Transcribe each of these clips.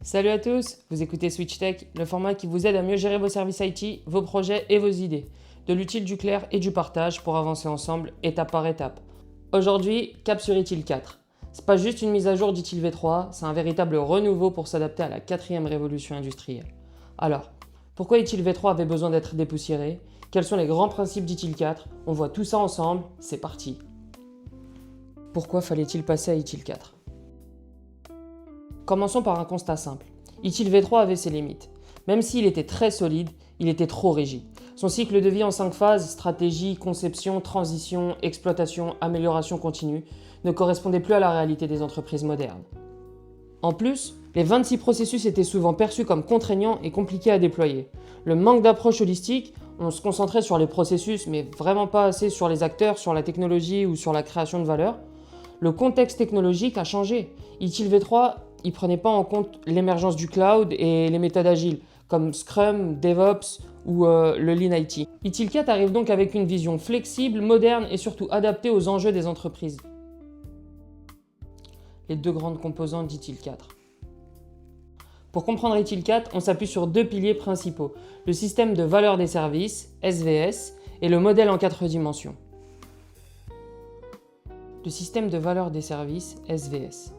Salut à tous, vous écoutez Switch Tech, le format qui vous aide à mieux gérer vos services IT, vos projets et vos idées. De l'utile, du clair et du partage pour avancer ensemble, étape par étape. Aujourd'hui, cap sur ITIL 4. C'est pas juste une mise à jour d'ITIL V3, c'est un véritable renouveau pour s'adapter à la 4e révolution industrielle. Alors, pourquoi ITIL V3 avait besoin d'être dépoussiéré? Quels sont les grands principes d'ITIL 4? On voit tout ça ensemble, c'est parti. Pourquoi fallait-il passer à ITIL 4? Commençons par un constat simple. ITIL V3 avait ses limites. Même s'il était très solide, il était trop rigide. Son cycle de vie en 5 phases, stratégie, conception, transition, exploitation, amélioration continue, ne correspondait plus à la réalité des entreprises modernes. En plus, les 26 processus étaient souvent perçus comme contraignants et compliqués à déployer. Le manque d'approche holistique, on se concentrait sur les processus, mais vraiment pas assez sur les acteurs, sur la technologie ou sur la création de valeur. Le contexte technologique a changé. ITIL V3, il ne prenait pas en compte l'émergence du cloud et les méthodes agiles, comme Scrum, DevOps ou le Lean IT. ITIL 4 arrive donc avec une vision flexible, moderne et surtout adaptée aux enjeux des entreprises. Les deux grandes composantes d'ITIL 4. Pour comprendre ITIL 4, on s'appuie sur deux piliers principaux, le système de valeur des services, SVS, et le modèle en 4 dimensions. Le système de valeur des services, SVS.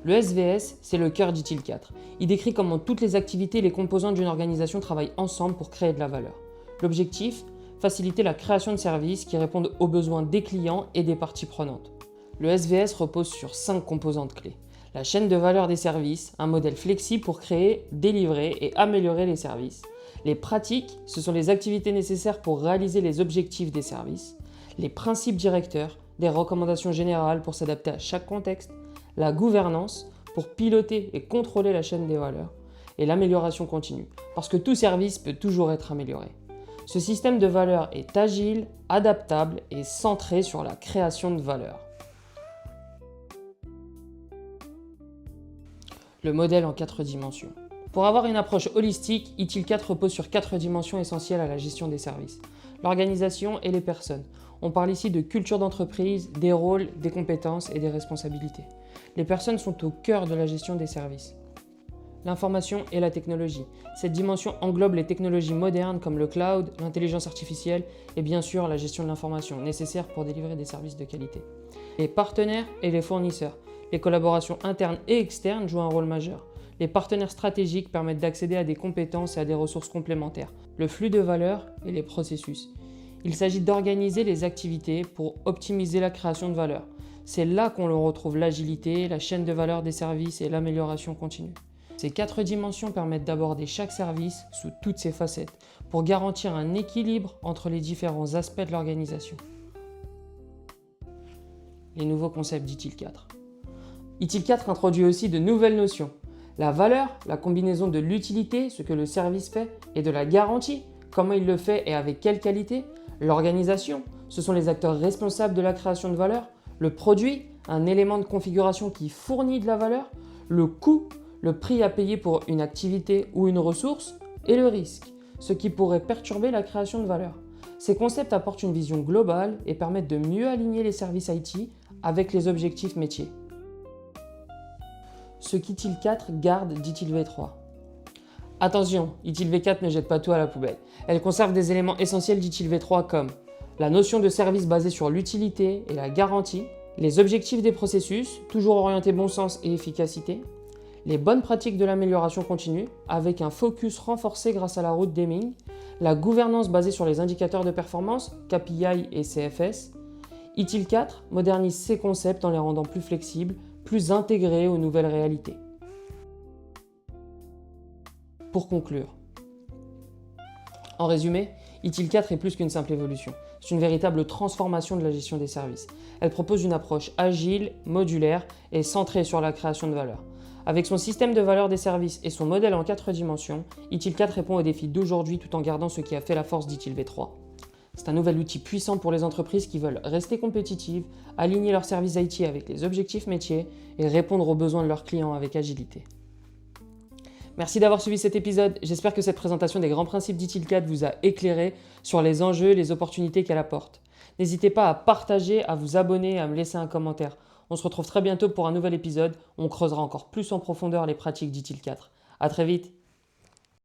Le SVS, c'est le cœur d'ITIL 4. Il décrit comment toutes les activités et les composantes d'une organisation travaillent ensemble pour créer de la valeur. L'objectif, faciliter la création de services qui répondent aux besoins des clients et des parties prenantes. Le SVS repose sur 5 composantes clés. La chaîne de valeur des services, un modèle flexible pour créer, délivrer et améliorer les services. Les pratiques, ce sont les activités nécessaires pour réaliser les objectifs des services. Les principes directeurs, des recommandations générales pour s'adapter à chaque contexte. La gouvernance, pour piloter et contrôler la chaîne des valeurs. Et l'amélioration continue, parce que tout service peut toujours être amélioré. Ce système de valeurs est agile, adaptable et centré sur la création de valeur. Le modèle en 4 dimensions. Pour avoir une approche holistique, ITIL 4 repose sur 4 dimensions essentielles à la gestion des services. L'organisation et les personnes. On parle ici de culture d'entreprise, des rôles, des compétences et des responsabilités. Les personnes sont au cœur de la gestion des services. L'information et la technologie. Cette dimension englobe les technologies modernes comme le cloud, l'intelligence artificielle et bien sûr la gestion de l'information nécessaire pour délivrer des services de qualité. Les partenaires et les fournisseurs. Les collaborations internes et externes jouent un rôle majeur. Les partenaires stratégiques permettent d'accéder à des compétences et à des ressources complémentaires. Le flux de valeur et les processus. Il s'agit d'organiser les activités pour optimiser la création de valeur. C'est là qu'on retrouve l'agilité, la chaîne de valeur des services et l'amélioration continue. Ces 4 dimensions permettent d'aborder chaque service sous toutes ses facettes pour garantir un équilibre entre les différents aspects de l'organisation. Les nouveaux concepts d'ITIL 4. ITIL 4 introduit aussi de nouvelles notions. La valeur, la combinaison de l'utilité, ce que le service fait, et de la garantie, comment il le fait et avec quelle qualité. L'organisation, ce sont les acteurs responsables de la création de valeur. Le produit, un élément de configuration qui fournit de la valeur. Le coût, le prix à payer pour une activité ou une ressource. Et le risque, ce qui pourrait perturber la création de valeur. Ces concepts apportent une vision globale et permettent de mieux aligner les services IT avec les objectifs métiers. Ce qu'ITIL 4 garde d'ITIL V3. Attention, ITIL V4 ne jette pas tout à la poubelle. Elle conserve des éléments essentiels d'ITIL V3 comme la notion de service basée sur l'utilité et la garantie, les objectifs des processus, toujours orientés bon sens et efficacité, les bonnes pratiques de l'amélioration continue, avec un focus renforcé grâce à la route Deming, la gouvernance basée sur les indicateurs de performance, KPI et CFS. ITIL 4 modernise ces concepts en les rendant plus flexibles, plus intégrés aux nouvelles réalités. Pour conclure, en résumé, ITIL 4 est plus qu'une simple évolution. C'est une véritable transformation de la gestion des services. Elle propose une approche agile, modulaire et centrée sur la création de valeur. Avec son système de valeur des services et son modèle en 4 dimensions, ITIL 4 répond aux défis d'aujourd'hui tout en gardant ce qui a fait la force d'ITIL V3. C'est un nouvel outil puissant pour les entreprises qui veulent rester compétitives, aligner leurs services IT avec les objectifs métiers et répondre aux besoins de leurs clients avec agilité. Merci d'avoir suivi cet épisode. J'espère que cette présentation des grands principes d'ITIL 4 vous a éclairé sur les enjeux et les opportunités qu'elle apporte. N'hésitez pas à partager, à vous abonner et à me laisser un commentaire. On se retrouve très bientôt pour un nouvel épisode. On creusera encore plus en profondeur les pratiques d'ITIL 4. À très vite.